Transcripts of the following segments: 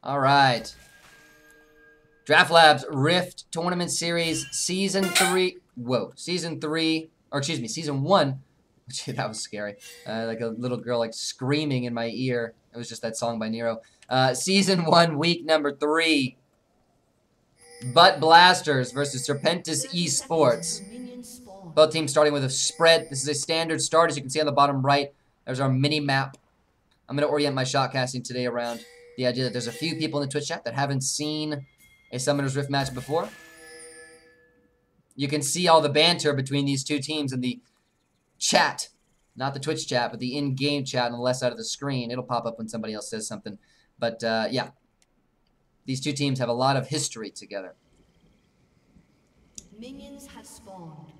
All right. Draft Labs Rift Tournament Series Season 3. Whoa. Season 3. Or excuse me, Season 1. That was scary. Like a little girl like screaming in my ear. It was just that song by Nero. Season 1, week number 3. Butt Blasters versus Serpentis Esports. Both teams starting with a spread. This is a standard start, as you can see on the bottom right. There's our mini map. I'm going to orient my shot casting today around the idea that there's a few people in the Twitch chat that haven't seen a Summoner's Rift match before. You can see all the banter between these two teams in the chat. Not the Twitch chat, but the in-game chat on the left side of the screen. It'll pop up when somebody else says something. But, yeah. These two teams have a lot of history together. Minions have spawned.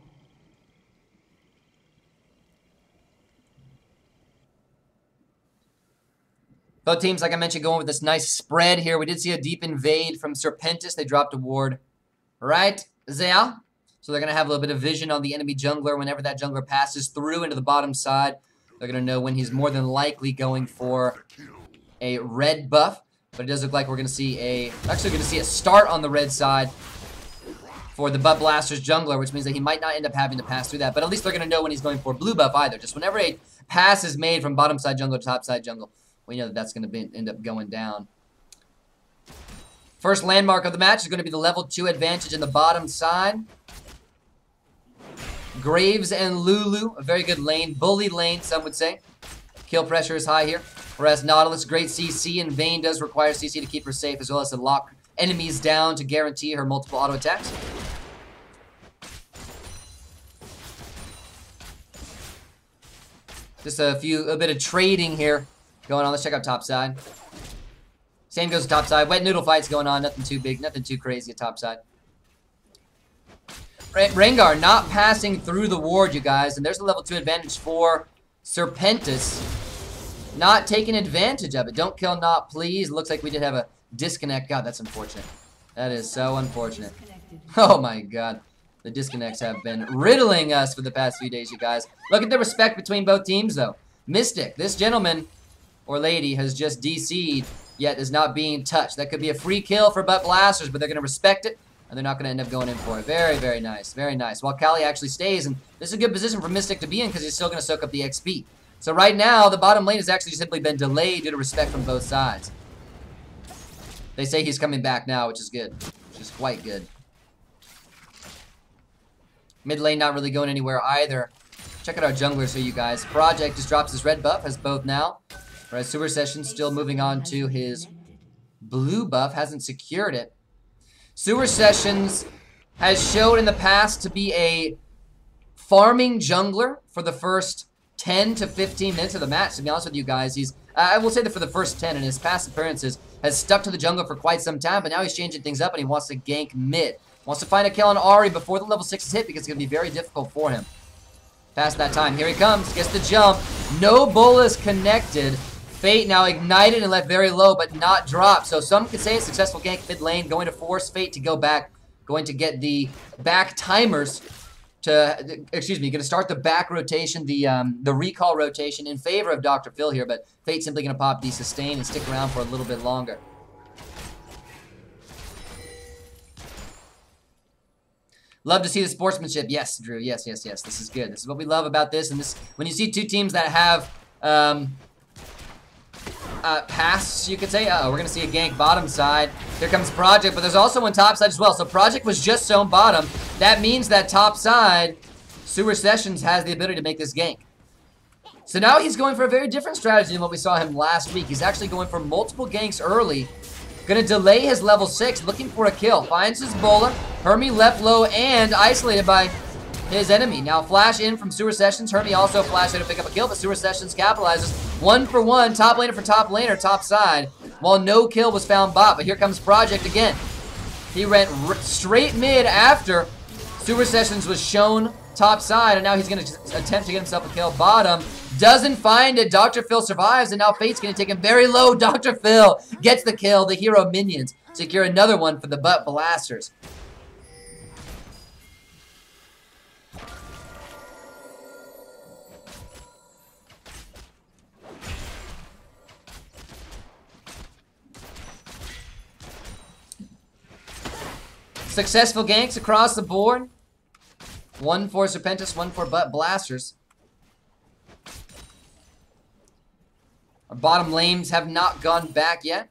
Both teams, like I mentioned, going with this nice spread here. We did see a deep invade from Serpentis. They dropped a ward right there. So they're going to have a little bit of vision on the enemy jungler whenever that jungler passes through into the bottom side. They're going to know when he's more than likely going for a red buff. But it does look like we're going to see a start on the red side for the Butt Blasters jungler, which means that he might not end up having to pass through that. But at least they're going to know when he's going for blue buff either. Just whenever a pass is made from bottom side jungle to top side jungle, we know that that's going to end up going down. First landmark of the match is going to be the level 2 advantage in the bottom side. Graves and Lulu, a very good lane. Bully lane, some would say. Kill pressure is high here. Whereas Nautilus, great CC, and Vayne does require CC to keep her safe, as well as to lock enemies down to guarantee her multiple auto attacks. Just a bit of trading here going on. Let's check out top side. Same goes to top side. Wet noodle fights going on. Nothing too big, nothing too crazy at top side. Rengar not passing through the ward, you guys. And there's the level 2 advantage for Serpentis. Not taking advantage of it. Don't kill Not, please. Looks like we did have a disconnect. God, that's unfortunate. That is so unfortunate. Oh my god. The disconnects have been riddling us for the past few days, you guys. Look at the respect between both teams, though. Mystic, this gentleman or lady has just DC'd, yet is not being touched. That could be a free kill for Butt Blasters, but they're going to respect it, and they're not going to end up going in for it. Very, very nice. Very nice. While Kali actually stays, and this is a good position for Mystic to be in because he's still going to soak up the XP. So right now, the bottom lane has actually simply been delayed due to respect from both sides. They say he's coming back now, which is good. Which is quite good. Mid lane not really going anywhere either. Check out our junglers here, you guys. Project just drops his red buff, has both now. Whereas Sewer Sessions still moving on to his blue buff, hasn't secured it. Sewer Sessions has showed in the past to be a farming jungler for the first 10 to 15 minutes of the match, to be honest with you guys. He's, I will say that for the first 10 in his past appearances, has stuck to the jungle for quite some time, but now he's changing things up and he wants to gank mid. Wants to find a kill on Ahri before the level 6 is hit because it's going to be very difficult for him. Past that time, here he comes, gets the jump. No bolus connected. Fate now ignited and left very low, but not dropped. So some could say a successful gank mid lane, going to force Fate to go back, going to get the back timers to, excuse me, going to start the back rotation, the recall rotation in favor of Dr. Phil here, but Fate's simply going to pop the sustain and stick around for a little bit longer. Love to see the sportsmanship. Yes, Drew. Yes, yes, yes. This is good. This is what we love about this. And this, when you see two teams that have pass, you could say. Uh-oh, we're going to see a gank bottom side. Here comes Project, but there's also one top side as well. So Project was just zone bottom. That means that top side, Sewer Sessions has the ability to make this gank. So now he's going for a very different strategy than what we saw him last week. He's actually going for multiple ganks early. Gonna delay his level 6, looking for a kill. Finds his Bola. Hermie left low and isolated by his enemy. Now flash in from Sewer Sessions. Hermie also flashed in to pick up a kill, but Sewer Sessions capitalizes. 1 for 1, top laner for top laner, top side. While no kill was found bot, but here comes Project again. He went straight mid after Sewer Sessions was shown top side, and now he's gonna attempt to get himself a kill bottom. Doesn't find it. Dr. Phil survives, and now Fate's going to take him very low. Dr. Phil gets the kill. The hero minions secure another one for the Butt Blasters. Successful ganks across the board. One for Serpentis, one for Butt Blasters. Our bottom lanes have not gone back yet.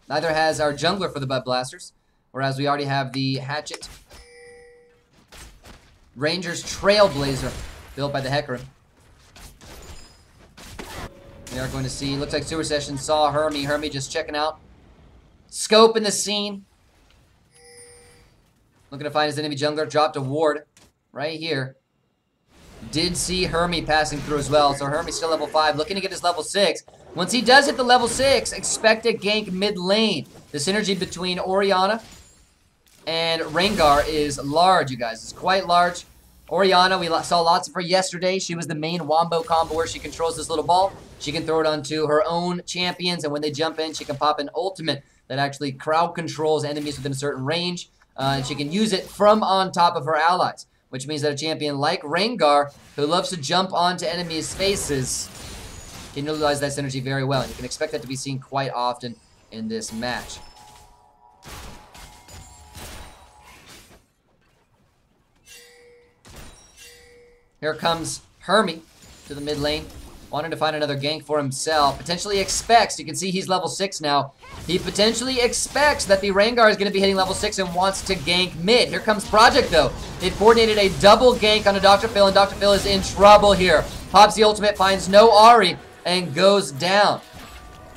Neither has our jungler for the Butt Blasters. Whereas we already have the Hatchet. Rangers Trailblazer, built by the Hecarim. We are going to see, looks like Sewer Session saw Hermie. Hermie just checking out. Scope in the scene. Looking to find his enemy jungler. Dropped a ward right here. Did see Hermie passing through as well. So Hermie's still level 5. Looking to get his level 6. Once he does hit the level 6, expect a gank mid lane. The synergy between Orianna and Rengar is large, you guys. It's quite large. Orianna, we saw lots of her yesterday. She was the main wombo combo where she controls this little ball. She can throw it onto her own champions, and when they jump in, she can pop an ultimate that actually crowd controls enemies within a certain range. And she can use it from on top of her allies, which means that a champion like Rengar, who loves to jump onto enemies' faces, can utilize that synergy very well. And you can expect that to be seen quite often in this match. Here comes Hermie to the mid lane, wanting to find another gank for himself. Potentially expects, you can see he's level 6 now. He potentially expects that the Rengar is going to be hitting level 6 and wants to gank mid. Here comes Project though. They've coordinated a double gank on a Dr. Phil, and Dr. Phil is in trouble here. Pops the ultimate, finds no Ahri, and goes down.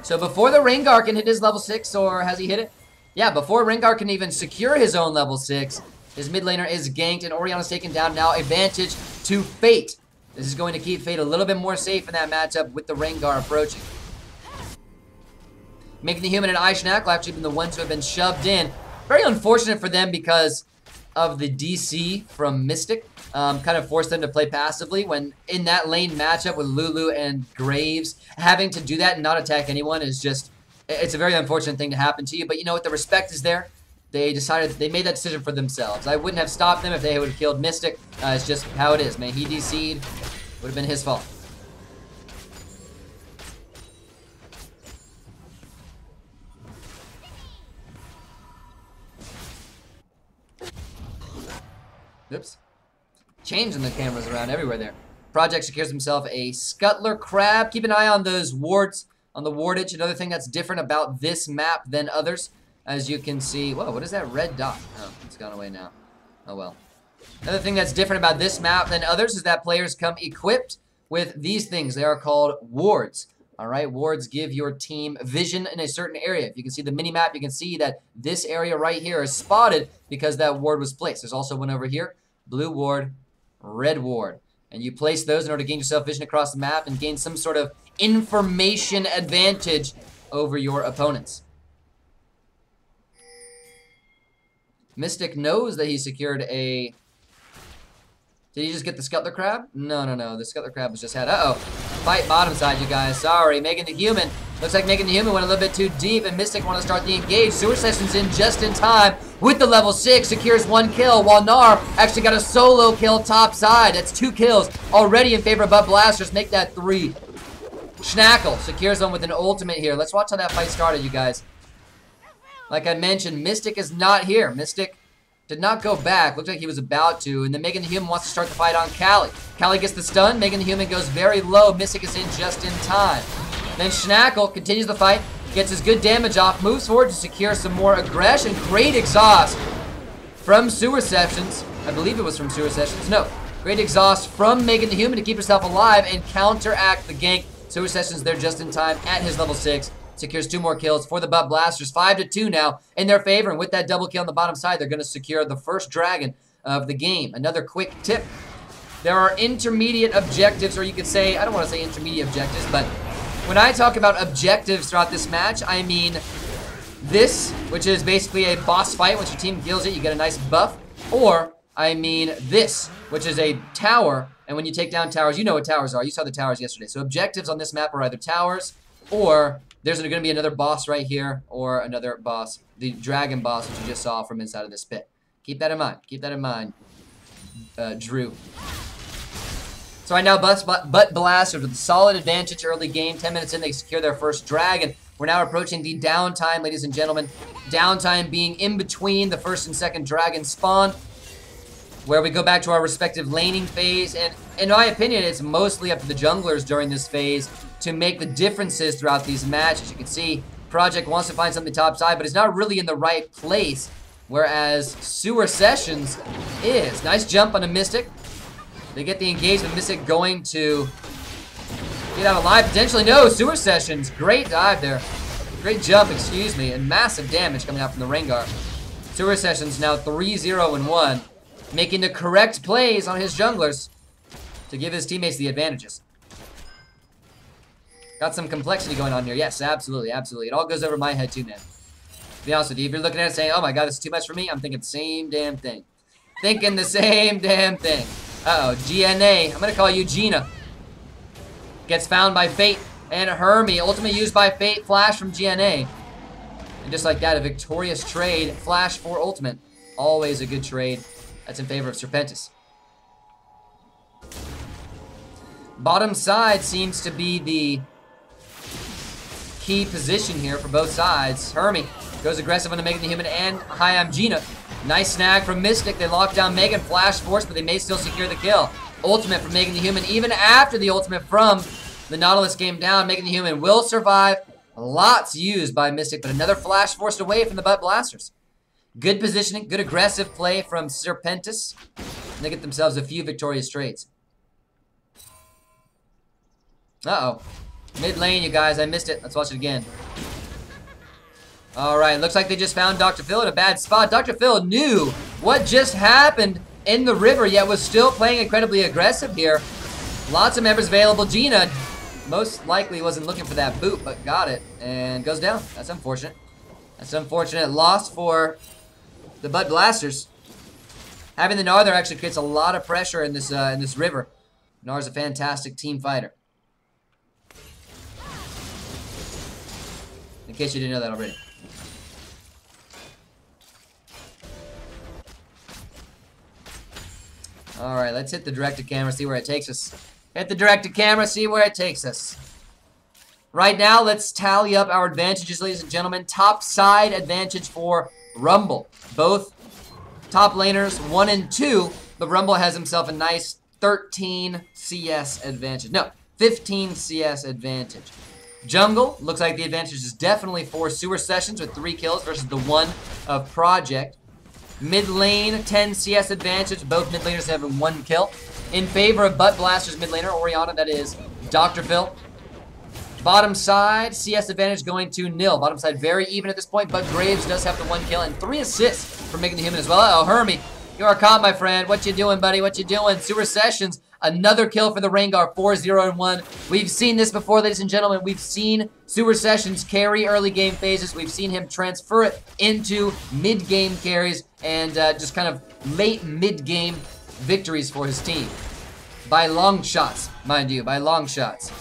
So before the Rengar can hit his level 6, or has he hit it? Yeah, before Rengar can even secure his own level 6, his mid laner is ganked, and Orianna's taken down. Now advantage to Fate. This is going to keep Fate a little bit more safe in that matchup with the Rengar approaching. Making the Human and Ishnack will actually been the ones who have been shoved in. Very unfortunate for them because of the DC from Mystic. Kind of forced them to play passively when in that lane matchup with Lulu and Graves. Having to do that and not attack anyone is just, it's a very unfortunate thing to happen to you. But you know what, the respect is there. They decided, they made that decision for themselves. I wouldn't have stopped them if they would have killed Mystic. It's just how it is, man. He DC'd. Would have been his fault. Oops. Changing the cameras around everywhere there. Project secures himself a Scuttler Crab. Keep an eye on those wards, on the wardage. Another thing that's different about this map than others. As you can see, whoa, what is that red dot? Oh, it's gone away now. Oh well. Another thing that's different about this map than others is that players come equipped with these things. They are called wards. All right, wards give your team vision in a certain area. If you can see the mini map, you can see that this area right here is spotted because that ward was placed. There's also one over here, blue ward, red ward. And you place those in order to gain yourself vision across the map and gain some sort of information advantage over your opponents. Mystic knows that he secured a... Did he just get the Scuttler Crab? No. The Scuttler Crab was just had... Uh-oh. Fight bottom side, you guys. Sorry. Megan the Human. Looks like Megan the Human went a little bit too deep, and Mystic want to start the engage. Sewer Session's in just in time with the level 6. Secures 1 kill, while Gnar actually got a solo kill top side. That's 2 kills already in favor of Butt Blasters. Make that 3. Schnackle secures one with an ultimate here. Let's watch how that fight started, you guys. Like I mentioned, Mystic is not here. Mystic did not go back. Looked like he was about to. And then Megan the Human wants to start the fight on Callie. Callie gets the stun. Megan the Human goes very low. Mystic is in just in time. Then Schnackle continues the fight. Gets his good damage off. Moves forward to secure some more aggression. Great exhaust from Sewer Sessions. I believe it was from Sewer Sessions. No. Great exhaust from Megan the Human to keep herself alive and counteract the gank. Sewer Sessions there just in time at his level 6. Secures 2 more kills for the Butt Blasters. 5-2 now in their favor. And with that double kill on the bottom side, they're going to secure the first dragon of the game. Another quick tip. There are intermediate objectives, or you could say, I don't want to say intermediate objectives, but when I talk about objectives throughout this match, I mean this, which is basically a boss fight. Once your team kills it, you get a nice buff. Or I mean this, which is a tower. And when you take down towers, you know what towers are. You saw the towers yesterday. So objectives on this map are either towers or... There's going to be another boss right here, or another boss, the dragon boss, which you just saw from inside of this pit. Keep that in mind. Keep that in mind, Drew. So right now, Butt Blasters with a solid advantage early game. 10 minutes in, they secure their first dragon. We're now approaching the downtime, ladies and gentlemen. Downtime being in between the first and second dragon spawn, where we go back to our respective laning phase. And in my opinion, it's mostly up to the junglers during this phase to make the differences throughout these matches. You can see Project wants to find something top side, but it's not really in the right place, whereas SeS is. Nice jump on a Mystic. They get the engagement. Mystic going to get out alive, potentially. No, SeS. Great dive there. Great jump, excuse me, and massive damage coming out from the Rengar. SeS now 3-0-1, making the correct plays on his junglers to give his teammates the advantages. Got some complexity going on here. Yes, absolutely, absolutely. It all goes over my head too, man. To be honest with you, if you're looking at it saying, oh my god, this is too much for me, I'm thinking the same damn thing. Thinking the same damn thing. Uh-oh, GNA. I'm going to call you Gina. Gets found by Fate and Hermie. Ultimate used by Fate. Flash from GNA. And just like that, a victorious trade. Flash for ultimate. Always a good trade. That's in favor of Serpentis. Bottom side seems to be the key position here for both sides. Hermie goes aggressive on the Megan the Human and hi, I'm Gina. Nice snag from Mystic. They lock down Megan. Flash Force, but they may still secure the kill. Ultimate from Megan the Human. Even after the ultimate from the Nautilus came down, Megan the Human will survive. Lots used by Mystic, but another Flash forced away from the Butt Blasters. Good positioning, good aggressive play from Serpentis. And they get themselves a few victorious trades. Uh-oh. Mid lane, you guys. I missed it. Let's watch it again. Alright, looks like they just found Dr. Phil in a bad spot. Dr. Phil knew what just happened in the river, yet was still playing incredibly aggressive here. Lots of members available. Gina most likely wasn't looking for that boot, but got it and goes down. That's unfortunate. That's unfortunate. Loss for the Butt Blasters. Having the Gnar there actually creates a lot of pressure in this river. Gnar's a fantastic team fighter. In case you didn't know that already. Alright, let's hit the directed camera, see where it takes us. Hit the directed camera, see where it takes us. Right now, let's tally up our advantages, ladies and gentlemen. Top side advantage for Rumble. Both top laners, 1 and 2, but Rumble has himself a nice 13 CS advantage. No, 15 CS advantage. Jungle, looks like the advantage is definitely for SeS with 3 kills versus the 1 of Project. Mid lane, 10 CS advantage. Both mid laners having 1 kill. In favor of Butt Blasters mid laner, Orianna, that is Dr. Phil. Bottom side, CS advantage going to nil. Bottom side very even at this point, but Graves does have the 1 kill and 3 assists for Megan the Human as well. Uh-oh, Hermie, you are caught, my friend. What you doing, buddy? What you doing? SeS, another kill for the Rengar, 4-0-1. We've seen this before, ladies and gentlemen. We've seen SeS carry early game phases. We've seen him transfer it into mid-game carries and just kind of late mid-game victories for his team. By long shots, mind you, by long shots.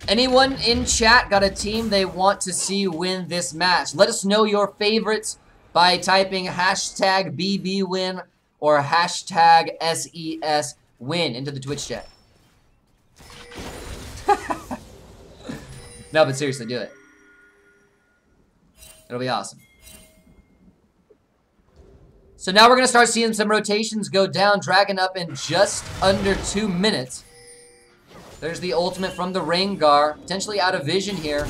Anyone in chat got a team they want to see win this match? Let us know your favorites by typing hashtag BBWin or hashtag SES win into the Twitch chat. No, but seriously, do it. It'll be awesome. So now we're going to start seeing some rotations go down. Dragon up in just under 2 minutes. There's the ultimate from the Rengar. Potentially out of vision here.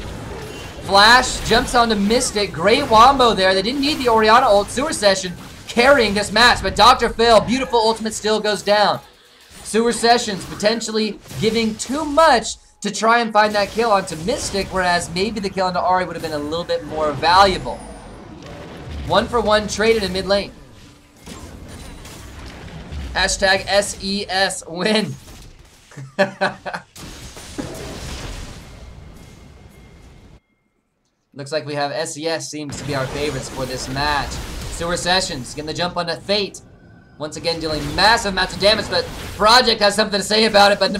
Flash jumps onto Mystic. Great wombo there. They didn't need the Orianna ult. SeS carrying this match. But Dr. Phil, beautiful ultimate still goes down. SeS potentially giving too much to try and find that kill onto Mystic. Whereas maybe the kill onto Ahri would have been a little bit more valuable. 1-for-1 traded in mid lane. Hashtag SES win. Looks like we have SES seems to be our favorites for this match. SeS getting the jump onto Fate. Once again dealing massive amounts of damage, but Project has something to say about it, but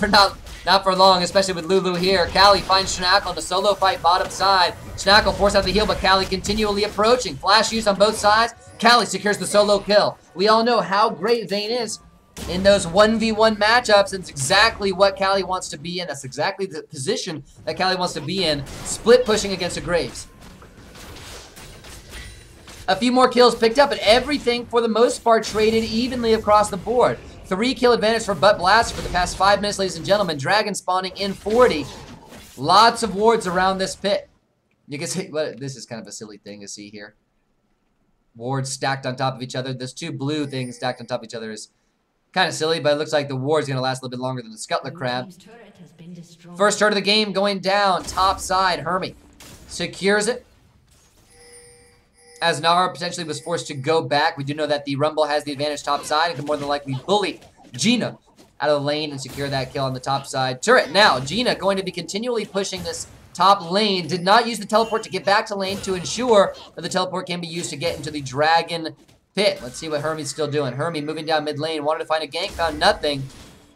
not for long, especially with Lulu here. Callie finds Schnackle in the solo fight bottom side. Schnackle forced out the heal, but Callie continually approaching. Flash use on both sides. Callie secures the solo kill. We all know how great Vayne is in those 1v1 matchups. It's exactly what Cali wants to be in. That's exactly the position that Cali wants to be in. Split pushing against a Graves. A few more kills picked up, and everything, for the most part, traded evenly across the board. 3 kill advantage for Butt Blast for the past 5 minutes, ladies and gentlemen. Dragon spawning in 40. Lots of wards around this pit. You can see, well, this is kind of a silly thing to see here. Wards stacked on top of each other. Those 2 blue things stacked on top of each other is kind of silly, but it looks like the ward's going to last a little bit longer than the Scuttler Crab. First turret of the game going down. Top side, Hermie secures it. As Nara potentially was forced to go back, we do know that the Rumble has the advantage top side and can more than likely bully Gina out of the lane and secure that kill on the top side turret. Now, Gina going to be continually pushing this top lane. Did not use the teleport to get back to lane to ensure that the teleport can be used to get into the Dragon pit. Let's see what Hermie's still doing. Hermie moving down mid lane, wanted to find a gank, found nothing.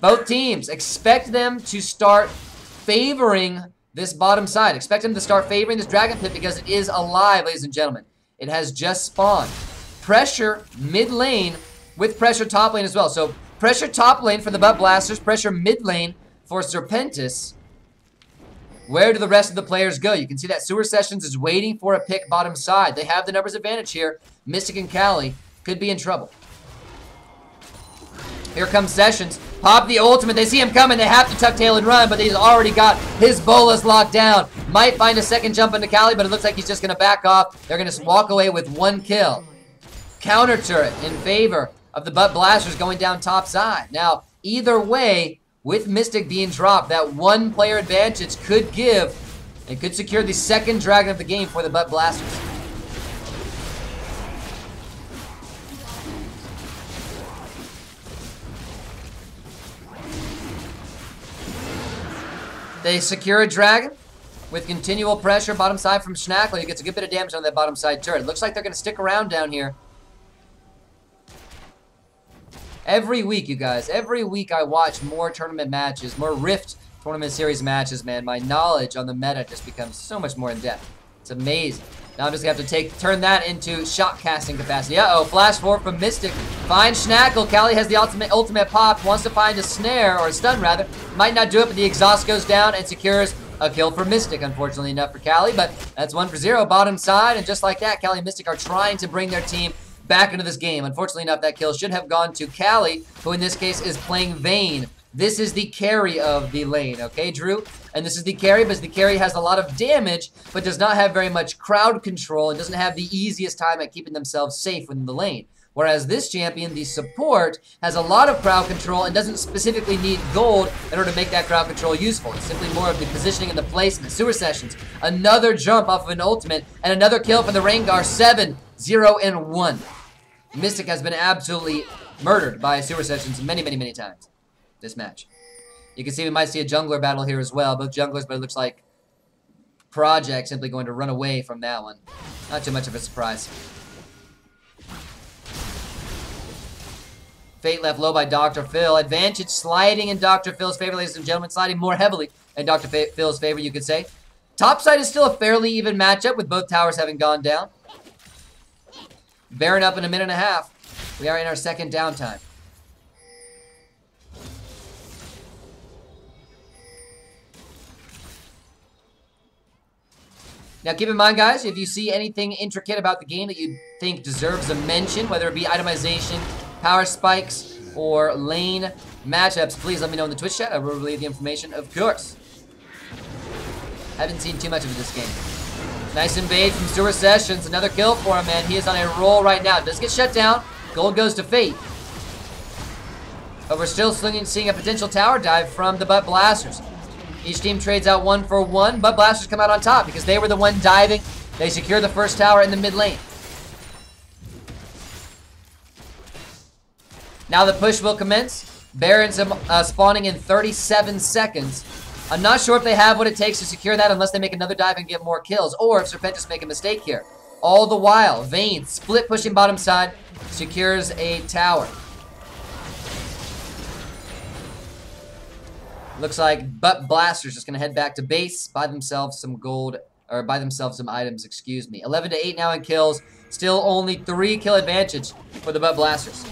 Both teams, expect them to start favoring this bottom side. Expect them to start favoring this Dragon pit because it is alive, ladies and gentlemen. It has just spawned. Pressure mid lane with pressure top lane as well. So pressure top lane for the Butt Blasters, pressure mid lane for Serpentis. Where do the rest of the players go? You can see that Sewer Sessions is waiting for a pick bottom side. They have the numbers advantage here. Mystic and Cali could be in trouble. Here comes Sessions. Pop the ultimate. They see him coming. They have to tuck tail and run, but he's already got his bolas locked down. Might find a second jump into Cali, but it looks like he's just going to back off. They're going to walk away with 1 kill. Counter turret in favor of the Butt Blasters going down top side. Now, either way, with Mystic being dropped, that 1 player advantage could give and could secure the second Dragon of the game for the Butt Blasters. They secure a Dragon with continual pressure. Bottom side from Schnackler. He gets a good bit of damage on that bottom side turret. Looks like they're going to stick around down here. Every week, you guys, every week I watch more tournament matches, more Rift tournament series matches, man. My knowledge on the meta just becomes so much more in-depth. It's amazing. Now I'm just going to have to turn that into shot casting capacity. Uh-oh, flash forward from Mystic. Finds Schnackle. Cali has the ultimate pop. Wants to find a snare, or a stun rather. Might not do it, but the exhaust goes down and secures a kill for Mystic, unfortunately enough for Cali. But that's 1 for 0, bottom side. And just like that, Cali and Mystic are trying to bring their team back into this game. Unfortunately enough, that kill should have gone to Cali, who in this case is playing Vayne. This is the carry of the lane, okay, Drew? And this is the carry because the carry has a lot of damage, but does not have very much crowd control and doesn't have the easiest time at keeping themselves safe within the lane. Whereas this champion, the support, has a lot of crowd control and doesn't specifically need gold in order to make that crowd control useful. It's simply more of the positioning and the placement. Sewer Sessions, another jump off of an ultimate, and another kill from the Rengar. 7, 0, and 1. Mystic has been absolutely murdered by Sewer Sessions many, many, many times this match. You can see we might see a jungler battle here as well. Both junglers, but it looks like Project simply going to run away from that one. Not too much of a surprise. Fate left low by Dr. Phil. Advantage sliding in Dr. Phil's favor, ladies and gentlemen. Sliding more heavily in Dr. Phil's favor, you could say. Topside is still a fairly even matchup with both towers having gone down. Baron up in a minute and a half. We are in our second downtime. Now keep in mind, guys, if you see anything intricate about the game that you think deserves a mention, whether it be itemization, power spikes, or lane matchups, please let me know in the Twitch chat. I will relay the information, of course. Haven't seen too much of this game. Nice invade from Sewer Sessions. Another kill for him, man. He is on a roll right now. Does get shut down. Gold goes to Fate. But we're still seeing a potential tower dive from the Butt Blasters. Each team trades out 1 for 1. Butt Blasters come out on top because they were the one diving. They secure the first tower in the mid lane. Now the push will commence. Baron's spawning in 37 seconds. I'm not sure if they have what it takes to secure that unless they make another dive and get more kills, or if Serpentis make a mistake here. All the while, Vayne, split pushing bottom side, secures a tower. Looks like Butt Blasters just going to head back to base, buy themselves some gold, or buy themselves some items, excuse me. 11 to 8 now in kills. Still only 3 kill advantage for the Butt Blasters.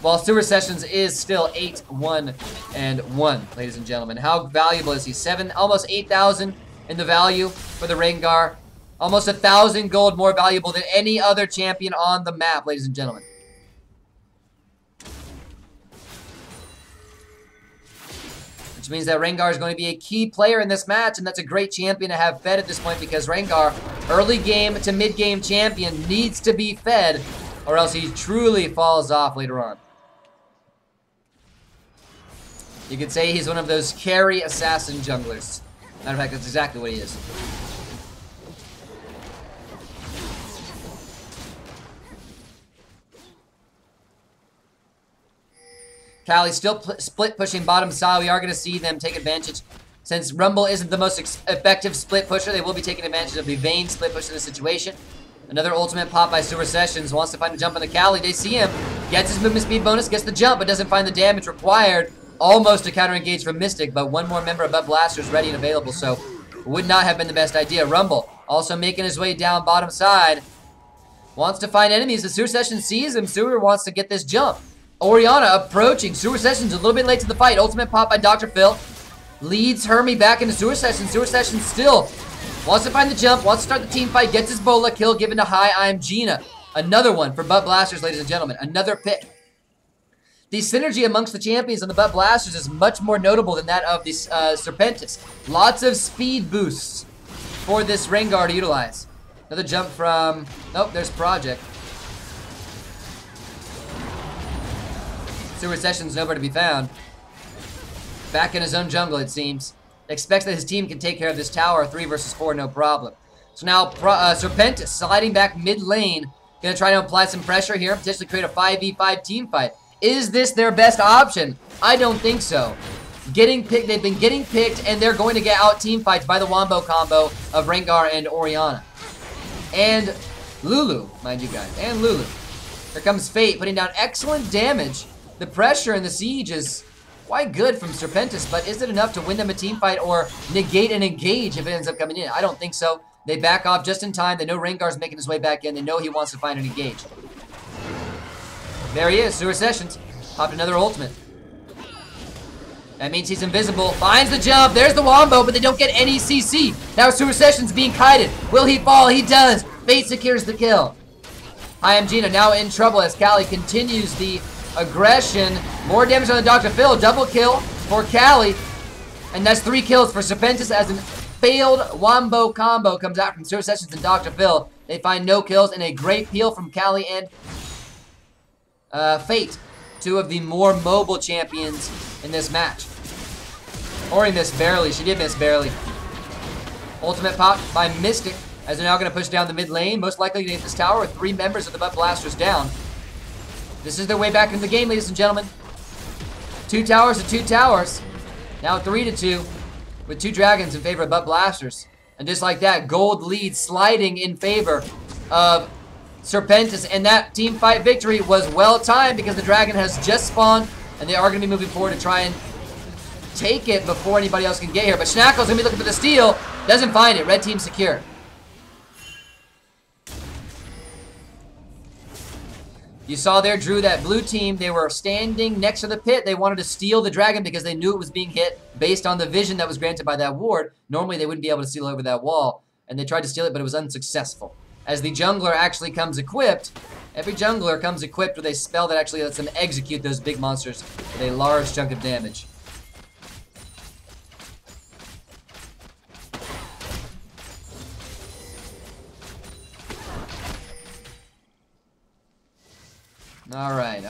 while Sewer Sessions is still 8-1-1, ladies and gentlemen. How valuable is he? Almost 8,000 in the value for the Rengar. Almost 1,000 gold more valuable than any other champion on the map, ladies and gentlemen. Which means that Rengar is going to be a key player in this match, and that's a great champion to have fed at this point, because Rengar, early game to mid game champion, needs to be fed, or else he truly falls off later on. You could say he's one of those carry assassin junglers. Matter of fact, that's exactly what he is. Cali still split pushing bottom side. We are going to see them take advantage. Since Rumble isn't the most effective split pusher, they will be taking advantage of the Vayne split push in this situation. Another ultimate pop by Sewer Sessions. Wants to find a jump on the Cali. They see him. Gets his movement speed bonus. Gets the jump, but doesn't find the damage required. Almost a counter engage from Mystic, but one more member of Butt Blaster is ready and available, so would not have been the best idea. Rumble also making his way down bottom side. Wants to find enemies. The Sewer Sessions sees him. Sewer wants to get this jump. Orianna approaching. Sewer Sessions a little bit late to the fight. Ultimate pop by Dr. Phil. Leads Hermie back into Sewer Sessions. Sewer Sessions still wants to find the jump. Wants to start the team fight. Gets his Bola kill given to High. I am Gina. Another one for Butt Blasters, ladies and gentlemen. Another pick. The synergy amongst the champions on the Butt Blasters is much more notable than that of the Serpentis. Lots of speed boosts for this Rengar to utilize. Another jump from... Oh, there's Project. Sewer Sessions nowhere to be found. Back in his own jungle, it seems. Expects that his team can take care of this tower. 3 versus 4, no problem. So now Serpentis sliding back mid lane. Gonna try to apply some pressure here. Potentially create a 5v5 team fight. Is this their best option? I don't think so. Getting picked, they've been getting picked, and they're going to get out team fights by the Wombo combo of Rengar and Orianna. And Lulu, mind you guys, and Lulu. Here comes Fate, putting down excellent damage. The pressure and the siege is quite good from Serpentis, but is it enough to win them a team fight or negate and engage if it ends up coming in? I don't think so. They back off just in time. They know Rengar's making his way back in. They know he wants to find an engage. There he is, Sewer Sessions. Popped another ultimate. That means he's invisible. Finds the jump. There's the Wombo, but they don't get any CC. Now Sewer Sessions being kited. Will he fall? He does. Fate secures the kill. I am Gina now in trouble as Cali continues the aggression. More damage on the Dr. Phil. Double kill for Cali. And that's 3 kills for Serpentis as an failed Wombo combo comes out from Sewer Sessions and Dr. Phil. They find no kills and a great peel from Cali and Fate, 2 of the more mobile champions in this match. Ori missed barely. She did miss barely. Ultimate pop by Mystic as they're now going to push down the mid lane. Most likely to get this tower with 3 members of the Butt Blasters down. This is their way back into the game, ladies and gentlemen. 2 towers to 2 towers. Now 3-2 with 2 dragons in favor of Butt Blasters. And just like that, gold lead sliding in favor of Serpentis, and that team fight victory was well timed because the dragon has just spawned and they are going to be moving forward to try and take it before anybody else can get here. But Schnackle's going to be looking for the steal. Doesn't find it. Red team secure. You saw there, Drew, that blue team, they were standing next to the pit. They wanted to steal the dragon because they knew it was being hit based on the vision that was granted by that ward. Normally, they wouldn't be able to steal over that wall, and they tried to steal it, but it was unsuccessful. As the jungler actually comes equipped, every jungler comes equipped with a spell that actually lets them execute those big monsters with a large chunk of damage. Alright.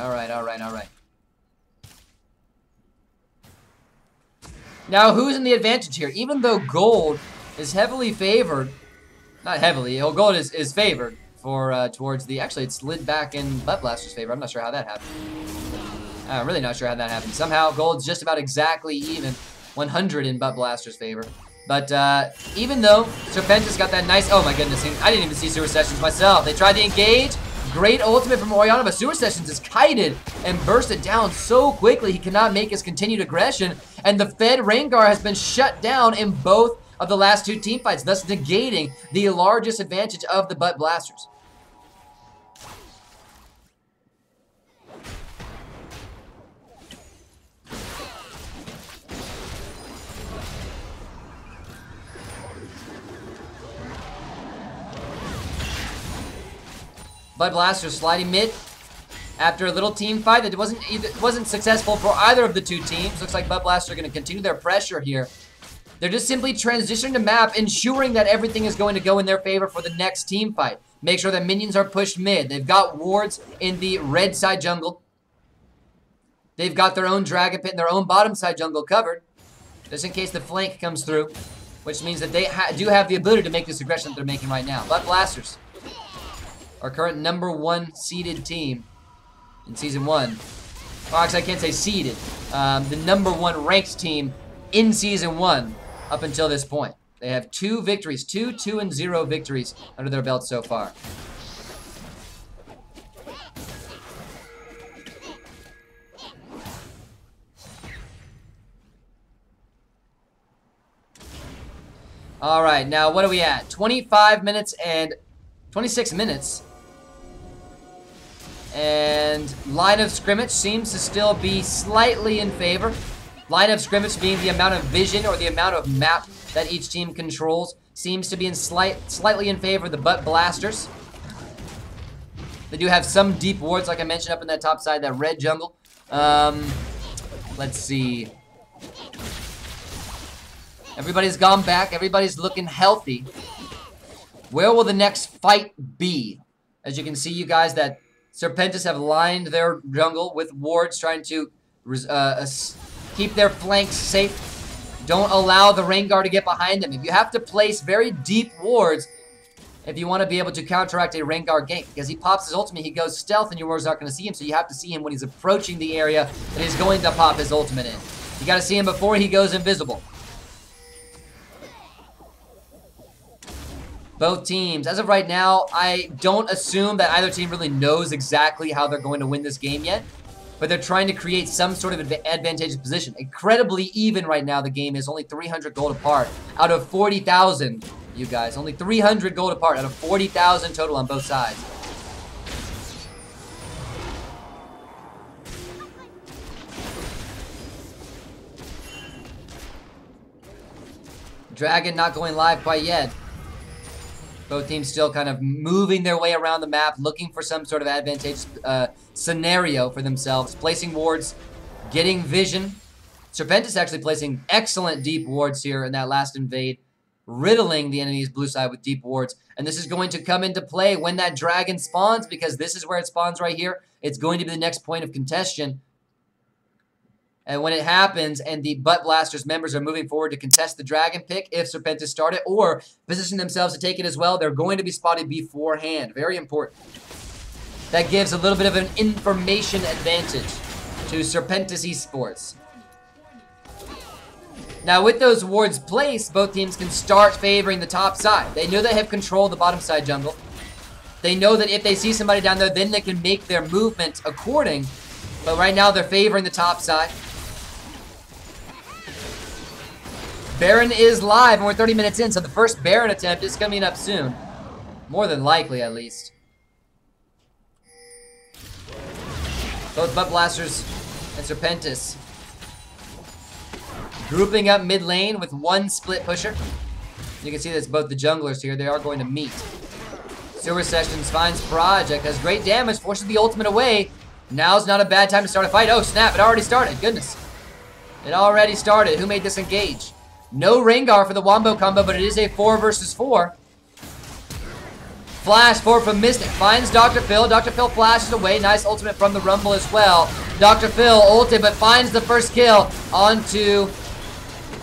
Now, who's in the advantage here? Even though gold is heavily favored, not heavily, gold is favored for towards the, actually it slid back in Butt Blaster's favor. I'm not sure how that happened. I'm really not sure how that happened. Somehow gold's just about exactly even, 100 in Butt Blaster's favor. But even though Serpentis got that nice, oh my goodness, I didn't even see Sewer Sessions myself. They tried to engage. Great ultimate from Orianna, but Sewer Sessions is kited and bursted down so quickly he cannot make his continued aggression. And the fed Rengar has been shut down in both of the last 2 team fights, thus negating the largest advantage of the Butt Blasters. Butt Blaster sliding mid after a little team fight that wasn't successful for either of the two teams. Looks like Butt Blaster are going to continue their pressure here. They're just simply transitioning the map, ensuring that everything is going to go in their favor for the next team fight. Make sure that minions are pushed mid. They've got wards in the red side jungle. They've got their own dragon pit and their own bottom side jungle covered, just in case the flank comes through, which means that they do have the ability to make this aggression that they're making right now. Butt Blasters, our current #1 seeded team in Season 1. Well, actually, I can't say seeded. The #1 ranked team in Season 1 up until this point. They have 2 victories, 2-0 victories under their belt so far. All right, now what are we at? 25 minutes and 26 minutes. And line of scrimmage seems to still be slightly in favor. Line of scrimmage being the amount of vision or the amount of map that each team controls seems to be in slightly in favor of the Butt Blasters. They do have some deep wards, like I mentioned, up in that top side, that red jungle. Let's see. Everybody's gone back. Everybody's looking healthy. Where will the next fight be? As you can see, you guys, that Serpentis have lined their jungle with wards, trying to keep their flanks safe. Don't allow the Rengar to get behind them. If you have to place very deep wards, if you want to be able to counteract a Rengar gank, because he pops his ultimate, he goes stealth, and your wards aren't going to see him, so you have to see him when he's approaching the area that he's going to pop his ultimate in. You got to see him before he goes invisible. Both teams, as of right now, I don't assume that either team really knows exactly how they're going to win this game yet, but they're trying to create some sort of advantageous position. Incredibly even right now, the game is only 300 gold apart out of 40,000, you guys. Only 300 gold apart out of 40,000 total on both sides. Dragon not going live quite yet. Both teams still kind of moving their way around the map, looking for some sort of advantageous scenario for themselves. Placing wards, getting vision. Serpentis actually placing excellent deep wards here in that last invade, riddling the enemy's blue side with deep wards. And this is going to come into play when that dragon spawns, because this is where it spawns right here. It's going to be the next point of contention. And when it happens and the Butt Blasters members are moving forward to contest the dragon pick, if Serpentis start it, or position themselves to take it as well, they're going to be spotted beforehand. Very important. That gives a little bit of an information advantage to Serpentis Esports. Now, with those wards placed, both teams can start favoring the top side. They know they have control of the bottom side jungle. They know that if they see somebody down there, then they can make their movement according. But right now, they're favoring the top side. Baron is live, and we're 30 minutes in, so the first Baron attempt is coming up soon. More than likely, at least. Both Butt Blasters and Serpentis grouping up mid lane with one split pusher. You can see that's both the junglers here. They are going to meet. Sewer Sessions finds Project, has great damage, forces the ultimate away. Now's not a bad time to start a fight. Oh, snap, it already started. Goodness. It already started. Who made this engage? No Rengar for the Wombo combo, but it is a 4 versus 4. Flash forward from Mystic. Finds Dr. Phil. Dr. Phil flashes away. Nice ultimate from the Rumble as well. Dr. Phil ulted, but finds the first kill onto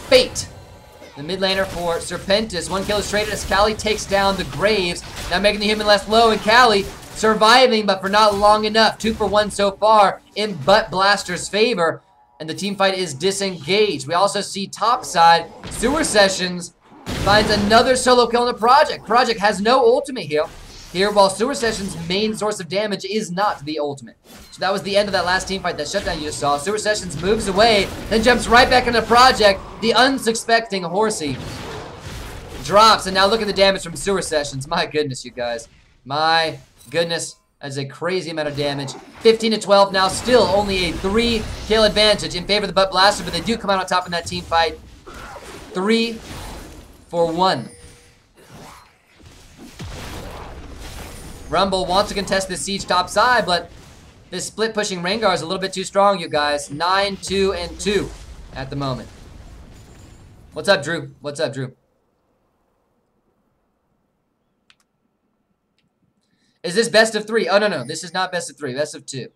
Fate. The mid laner for Serpentis. 1 kill is traded as Callie takes down the Graves. Now making the human less low, and Callie surviving, but for not long enough. 2 for 1 so far in Butt Blaster's favor. And the team fight is disengaged. We also see topside, Sewer Sessions finds another solo kill on the Project. Project has no ultimate here, while Sewer Sessions' main source of damage is not the ultimate. So that was the end of that last team fight, that shutdown you just saw. Sewer Sessions moves away, then jumps right back into Project. The unsuspecting Horsey drops, and now look at the damage from Sewer Sessions. My goodness, you guys. My goodness. That's a crazy amount of damage. 15 to 12 now, still only a 3 kill advantage in favor of the Butt Blaster, but they do come out on top in that team fight. 3 for 1. Rumble wants to contest this siege top side, but this split pushing Rengar is a little bit too strong, you guys. 9, 2, and 2 at the moment. What's up, Drew? What's up, Drew? Is this best of 3? Oh, no. This is not best of 3. Best of 2.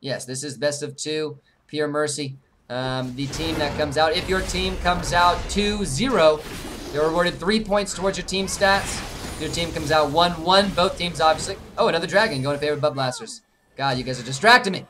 Yes, this is best of 2. Pure Mercy. The team that comes out. If your team comes out 2-0, you're rewarded 3 points towards your team stats. If your team comes out 1-1, both teams obviously. Oh, another dragon going in favor of Butt Blasters. God, you guys are distracting me.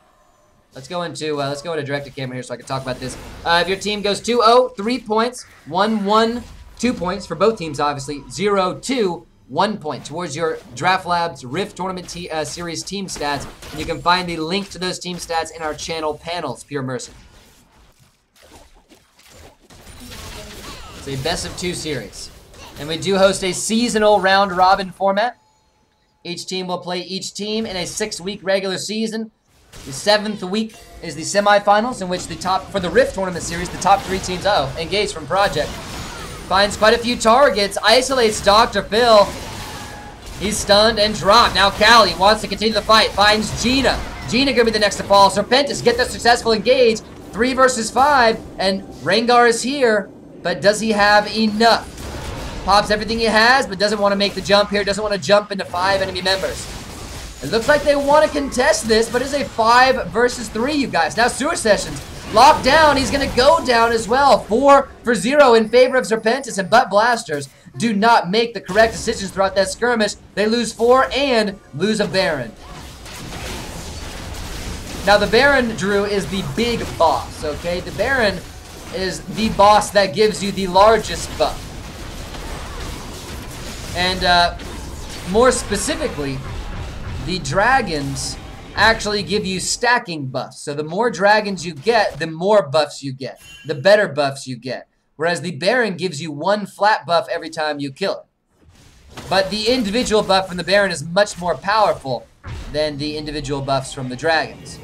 Let's go into direct to camera here so I can talk about this. If your team goes 2-0, 3 points. 1-1, 2 points for both teams, obviously. 0-2, 1 point towards your Draft Labs Rift Tournament Series team stats. And you can find the link to those team stats in our channel panels, Pure Mercy. It's a best of 2 series. And we do host a seasonal round robin format. Each team will play each team in a 6-week regular season. The 7th week is the semifinals, in which for the Rift Tournament Series, the top 3 teams, engage from Project. Finds quite a few targets, isolates Dr. Phil. He's stunned and dropped. Now Callie wants to continue the fight, finds Gina. Gina gonna be the next to fall. Serpentis get the successful engage. 3 versus 5, and Rengar is here, but does he have enough? Pops everything he has, but doesn't want to make the jump here, doesn't want to jump into 5 enemy members. It looks like they want to contest this, but it's a 5 versus 3, you guys. Now SeS locked down. He's going to go down as well. 4 for 0 in favor of Serpentis, and Butt Blasters do not make the correct decisions throughout that skirmish. They lose 4 and lose a Baron. Now the Baron, Drew, is the big boss, okay? The Baron is the boss that gives you the largest buff. And more specifically, the dragons actually give you stacking buffs. So the more dragons you get, the more buffs you get, the better buffs you get. Whereas the Baron gives you 1 flat buff every time you kill it. But the individual buff from the Baron is much more powerful than the individual buffs from the dragons.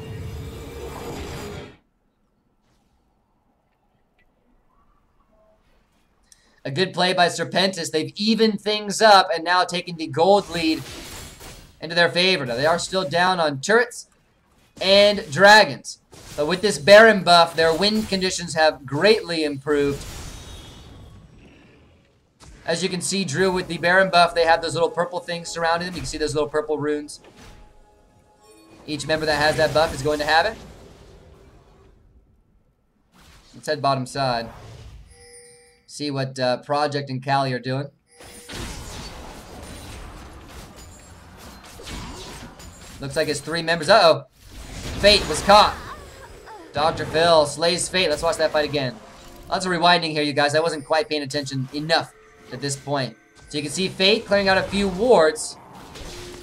A good play by Serpentis. They've evened things up and now taking the gold lead into their favor. Now, they are still down on turrets and dragons. But with this Baron buff, their win conditions have greatly improved. As you can see, Drew, with the Baron buff, they have those little purple things surrounding them. You can see those little purple runes. Each member that has that buff is going to have it. Let's head bottom side. See what Project and Callie are doing. Looks like it's 3 members. Uh-oh. Fate was caught. Dr. Phil slays Fate. Let's watch that fight again. Lots of rewinding here, you guys. I wasn't quite paying attention enough at this point. So you can see Fate clearing out a few wards.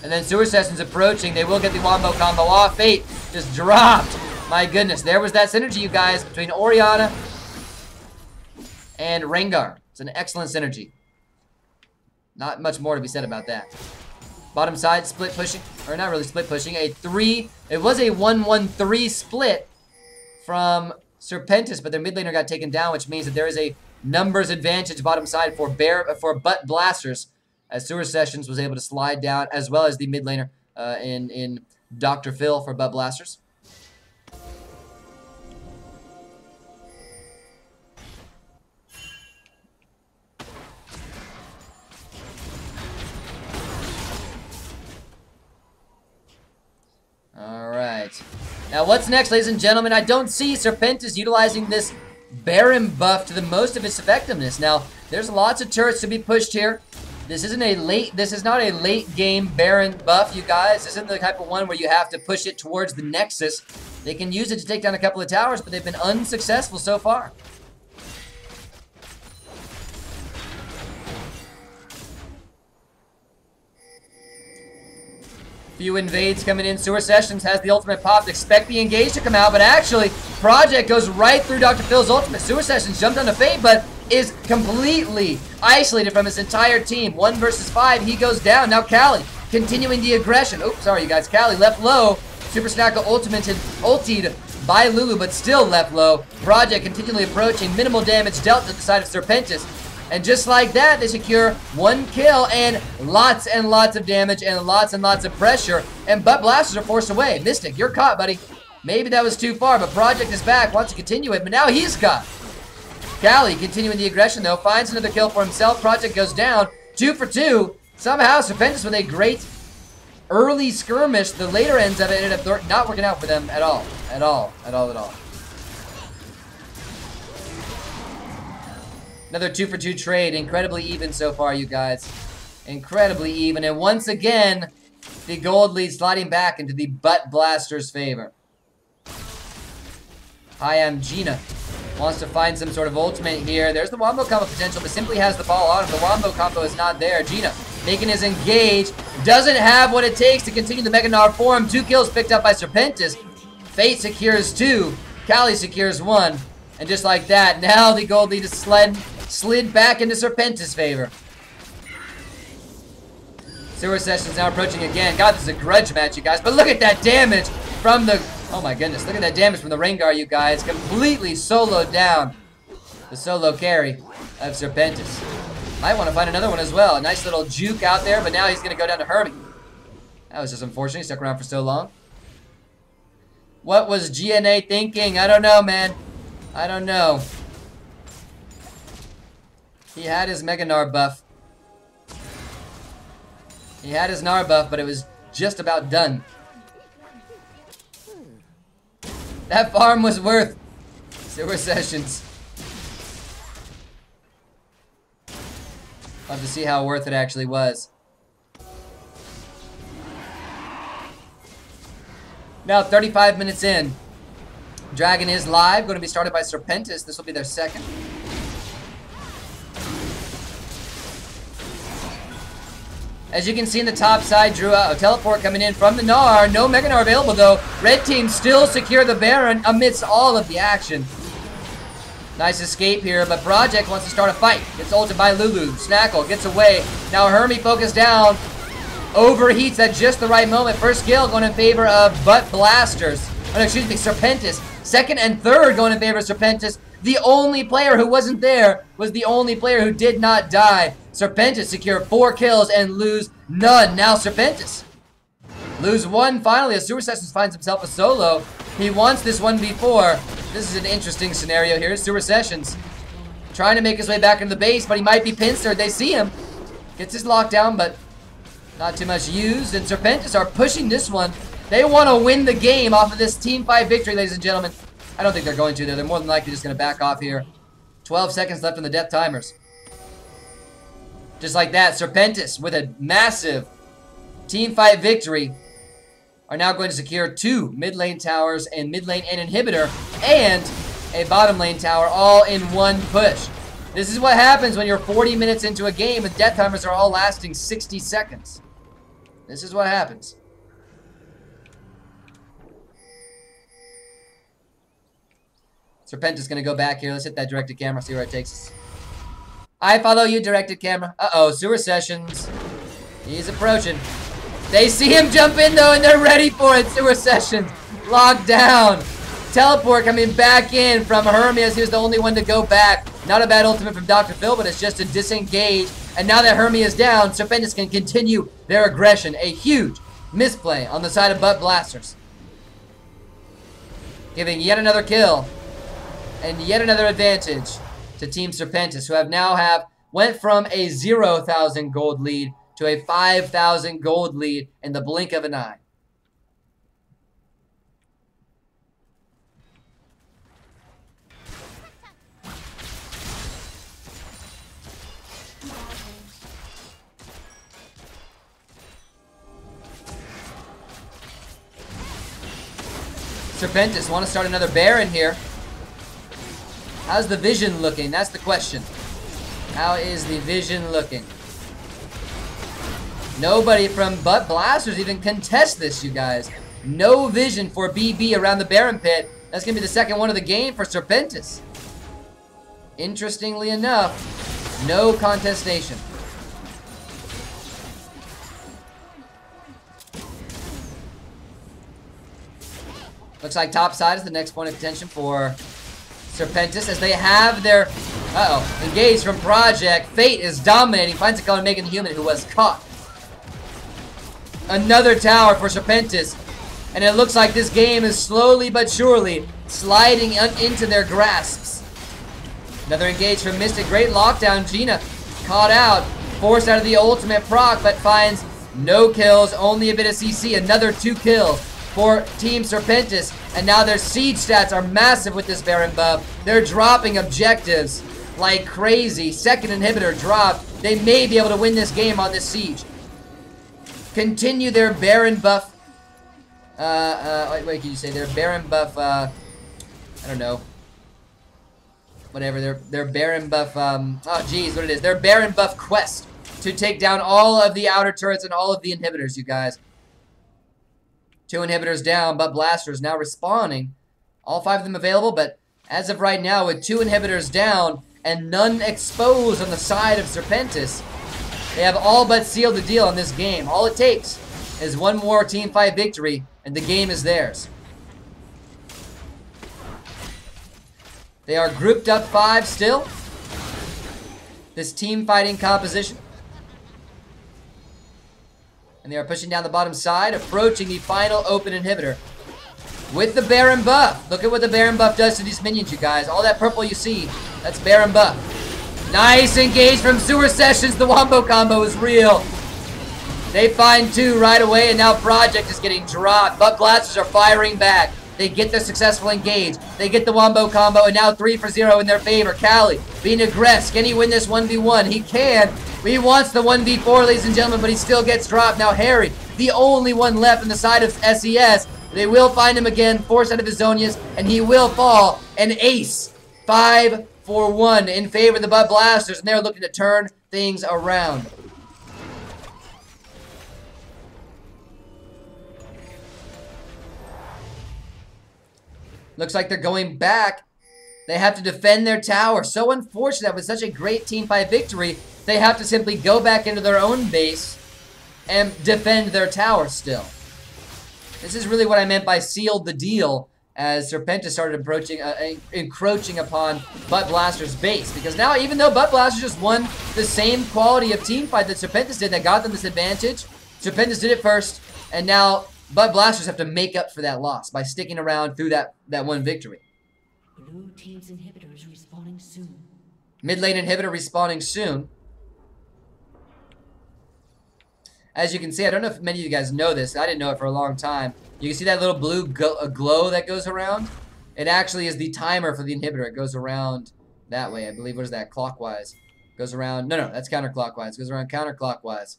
And then SeS approaching. They will get the wombo combo off. Fate just dropped. My goodness. There was that synergy, you guys, between Orianna and Rengar. It's an excellent synergy. Not much more to be said about that. Bottom side, split pushing. Or not really split pushing. A 3. It was a 1-1-3 split from Serpentis, but their mid laner got taken down, which means that there is a numbers advantage bottom side for Butt Blasters, as SeS was able to slide down, as well as the mid laner in Dr. Phil for Butt Blasters. Alright. Now what's next, ladies and gentlemen? I don't see Serpentis utilizing this Baron buff to the most of its effectiveness. Now, there's lots of turrets to be pushed here. This is not a late game Baron buff, you guys. This isn't the type of one where you have to push it towards the Nexus. They can use it to take down a couple of towers, but they've been unsuccessful so far. Few invades coming in. SeS has the ultimate popped. Expect the engage to come out, but actually, Project goes right through Dr. Phil's ultimate. SeS jumped onto Fate, but is completely isolated from his entire team. 1 versus 5, he goes down. Now Callie, continuing the aggression. Oops, sorry you guys. Callie left low. Super Snackle ultied by Lulu, but still left low. Project continually approaching. Minimal damage dealt to the side of Serpentis. And just like that, they secure 1 kill and lots of damage and lots of pressure. And Butt Blasters are forced away. Mystic, you're caught, buddy. Maybe that was too far, but Project is back, wants to continue it, but now he's caught. Cali continuing the aggression, though, finds another kill for himself. Project goes down, 2 for 2. Somehow, Serpentis with a great early skirmish. The later ends of it ended up not working out for them at all. At all. Another 2 for 2 trade. Incredibly even so far, you guys. Incredibly even. And once again, the gold lead sliding back into the Butt Blasters' favor. I am Gina. Wants to find some sort of ultimate here. There's the wombo combo potential, but simply has the ball on him. The wombo combo is not there. Gina making his engage. Doesn't have what it takes to continue the Mega Gnar for him. 2 kills picked up by Serpentis. Fate secures 2. Cali secures 1. And just like that, now the gold lead is slid back into Serpentis' favor. Sewer Sessions now approaching again. God, this is a grudge match, you guys. But look at that damage from the... Oh my goodness, look at that damage from the Rengar, you guys. Completely soloed down the solo carry of Serpentis. Might want to find another one as well. A nice little juke out there, but now he's going to go down to Hermie. That was just unfortunate. He stuck around for so long. What was GNA thinking? I don't know, man. I don't know. He had his Mega Gnar buff. He had his Gnar buff, but it was just about done. That farm was worth Sewer Sessions. Love to see how worth it actually was. Now 35 minutes in. Dragon is live, going to be started by Serpentis. This will be their second. As you can see in the top side, Drew, a teleport coming in from the Gnar. No Mega Gnar available, though. Red team still secure the Baron amidst all of the action. Nice escape here, but Project wants to start a fight. Gets ulted by Lulu. Snackle gets away. Now Hermie focused down. Overheats at just the right moment. First kill going in favor of Butt Blasters. Oh, no, excuse me, Serpentis. Second and third going in favor of Serpentis. The only player who wasn't there was the only player who did not die. Serpentis secure 4 kills and lose none. Now Serpentis lose 1 finally as Sewer Sessions finds himself a solo. He wants this 1v4. This is an interesting scenario here. Sewer Sessions trying to make his way back into the base, but he might be pincered. They see him. Gets his lockdown, but not too much used. And Serpentis are pushing this one. They want to win the game off of this team fight victory, ladies and gentlemen. I don't think they're going to, though. They're more than likely just going to back off here. 12 seconds left on the death timers. Just like that, Serpentis, with a massive team fight victory, are now going to secure 2 mid lane towers and mid lane and inhibitor and a bottom lane tower all in one push. This is what happens when you're 40 minutes into a game and death timers are all lasting 60 seconds. This is what happens. Serpentis gonna go back here. Let's hit that directed camera, see where it takes us. I follow you, directed camera. Uh-oh, Sewer Sessions. He's approaching. They see him jump in, though, and they're ready for it. Sewer Sessions locked down. Teleport coming back in from Hermie. He was the only one to go back. Not a bad ultimate from Dr. Phil, but it's just a disengage. And now that Hermie is down, Serpentis can continue their aggression. A huge misplay on the side of Butt Blasters. Giving yet another kill. And yet another advantage to Team Serpentis, who went from a 0,000 gold lead to a 5,000 gold lead in the blink of an eye. Serpentis want to start another Baron here. How's the vision looking? That's the question. How is the vision looking? Nobody from Butt Blasters even contests this, you guys. No vision for BB around the Baron pit. That's going to be the second one of the game for Serpentis. Interestingly enough, no contestation. Looks like top side is the next point of contention for Serpentis, as they have their Uh-oh. Engaged from Project. Fate is dominating. Finds a color making the human who was caught. Another tower for Serpentis. And it looks like this game is slowly but surely sliding into their grasps. Another engage from Mystic. Great lockdown. Gina caught out. Forced out of the ultimate proc, but finds no kills. Only a bit of CC. Another 2 kills for Team Serpentis. And now their siege stats are massive with this Baron buff. They're dropping objectives like crazy. Second inhibitor dropped. They may be able to win this game on this siege. Continue their Baron buff. What can you say? Their Baron buff, I don't know. Whatever, their Baron buff, oh geez, what it is. Their Baron buff quest to take down all of the outer turrets and all of the inhibitors, you guys. 2 inhibitors down, but Blasters now respawning. All 5 of them available, but as of right now, with 2 inhibitors down and none exposed on the side of Serpentis, they have all but sealed the deal in this game. All it takes is one more team fight victory, and the game is theirs. They are grouped up 5 still. This team fighting composition. And they are pushing down the bottom side, approaching the final open inhibitor. With the Baron buff. Look at what the Baron buff does to these minions, you guys. All that purple you see, that's Baron buff. Nice engage from Sewer Sessions. The Wombo combo is real. They find 2 right away, and now Project is getting dropped. But Blasters are firing back. They get the successful engage. They get the Wombo combo, and now 3 for 0 in their favor. Callie being aggressive. Can he win this 1v1? He can. He wants the 1v4, ladies and gentlemen, but he still gets dropped. Now Harry, the only one left on the side of SES. They will find him again, forced out of his Zonias, and he will fall. An ace. 5 for 1 in favor of the Bud Blasters, and they're looking to turn things around. Looks like they're going back. They have to defend their tower. So unfortunate with such a great team fight victory, they have to simply go back into their own base and defend their tower still. This is really what I meant by sealed the deal as Serpentis started encroaching upon Butt Blaster's base. Because now, even though Butt Blaster just won the same quality of team fight that Serpentis did that got them this advantage, Serpentis did it first, and now Butt Blasters have to make up for that loss by sticking around through that one victory. Blue team's inhibitor is respawning soon. Mid lane inhibitor respawning soon. As you can see, I don't know if many of you guys know this. I didn't know it for a long time. You can see that little blue glow that goes around. It actually is the timer for the inhibitor. It goes around that way, I believe. What is that? Clockwise. Goes around. No, that's counterclockwise. It goes around counterclockwise.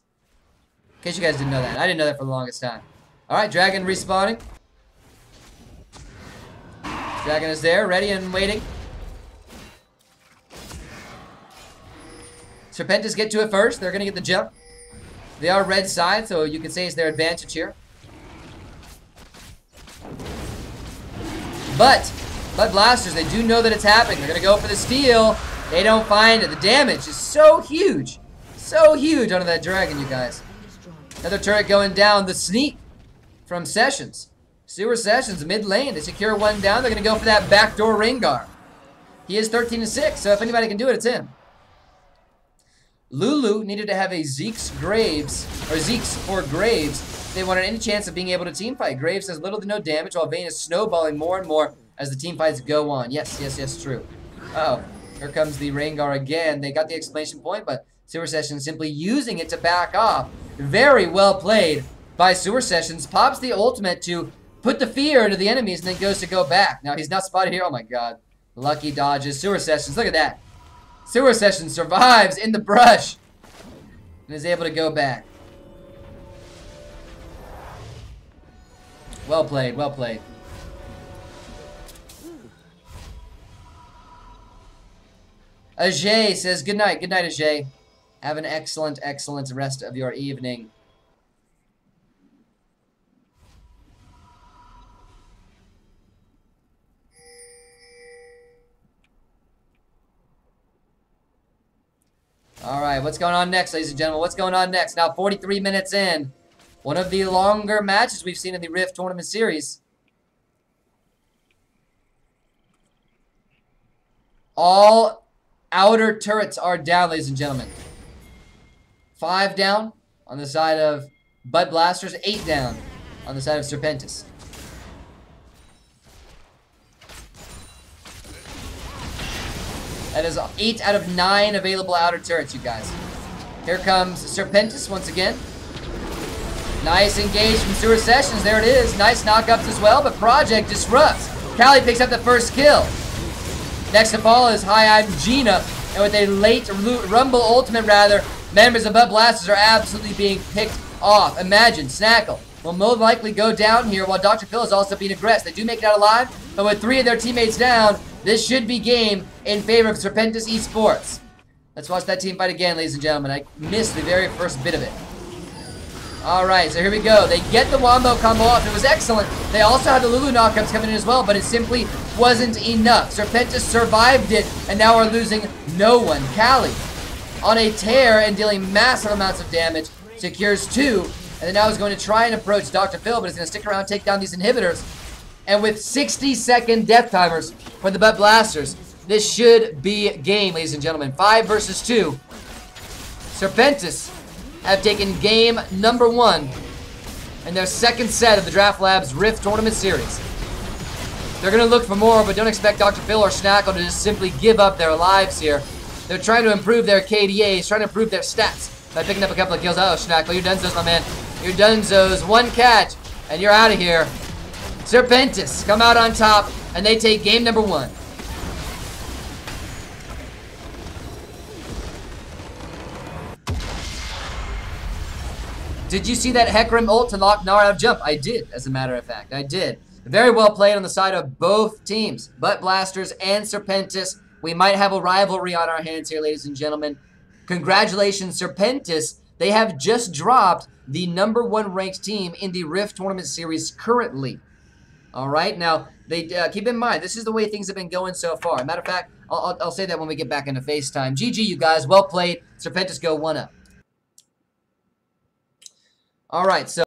In case you guys didn't know that. I didn't know that for the longest time. Alright, Dragon respawning. Dragon is there, ready and waiting. Serpentis get to it first. They're going to get the jump. They are red side, so you could say it's their advantage here. But Blasters, they do know that it's happening. They're going to go for the steal. They don't find it. The damage is so huge. So huge onto that Dragon, you guys. Another turret going down. The sneak from Sessions. Sewer Sessions, mid lane. They secure one down. They're going to go for that backdoor Rengar. He is 13-6, so if anybody can do it, it's him. Lulu needed to have a Zeke's Graves, or Zeke's for Graves. They wanted any chance of being able to teamfight. Graves has little to no damage, while Vayne is snowballing more and more as the teamfights go on. Yes, true. Uh-oh. Here comes the Rengar again. They got the exclamation point, but Sewer Sessions simply using it to back off. Very well played by Sewer Sessions. Pops the ultimate to put the fear into the enemies and then goes to go back. Now, he's not spotted here. Oh, my God. Lucky dodges. Sewer Sessions, look at that. Sewer Sessions survives in the brush and is able to go back. Well played, well played. Ajay says, good night, Ajay. Have an excellent rest of your evening. All right, what's going on next, ladies and gentlemen? What's going on next? Now, 43 minutes in. One of the longer matches we've seen in the Rift Tournament Series. All outer turrets are down, ladies and gentlemen. 5 down on the side of Bud Blasters. 8 down on the side of Serpentis. That is 8 out of 9 available outer turrets, you guys. Here comes Serpentis once again. Nice engage from Sewer Sessions. There it is. Nice knockups as well, but Project disrupts. Callie picks up the first kill. Next to fall is Hi, I'm Gina. And with a late Rumble Ultimate, members of Bud Blasters are absolutely being picked off. Imagine, Snackle will most likely go down here while Dr. Phil is also being aggressed. They do make it out alive, but with 3 of their teammates down, this should be game in favor of Serpentis Esports. Let's watch that team fight again, ladies and gentlemen. I missed the very first bit of it. Alright, so here we go. They get the Wombo combo off. It was excellent. They also had the Lulu knockups coming in as well, but it simply wasn't enough. Serpentis survived it, and now are losing no one. Callie, on a tear and dealing massive amounts of damage, secures 2, and then now is going to try and approach Dr. Phil, but is going to stick around and take down these inhibitors. And with 60-second death timers for the Bud Blasters, this should be game, ladies and gentlemen. 5 versus 2. Serpentis have taken game number 1 in their second set of the Draft Labs Rift Tournament Series. They're going to look for more, but don't expect Dr. Phil or Schnackle to just simply give up their lives here. They're trying to improve their KDAs, trying to improve their stats by picking up a couple of kills. Uh-oh, Schnackle, you're dunzos, my man. You're dunzos. 1 catch, and you're out of here. Serpentis come out on top, and they take game number 1. Did you see that Hecarim ult to lock Nara out of jump? I did, as a matter of fact. I did. Very well played on the side of both teams. Butt Blasters and Serpentis. We might have a rivalry on our hands here, ladies and gentlemen. Congratulations, Serpentis. They have just dropped the number 1 ranked team in the Rift Tournament Series currently. All right, now, they keep in mind, this is the way things have been going so far. Matter of fact, I'll say that when we get back into FaceTime. GG, you guys. Well played. Serpentis go 1-up. All right, so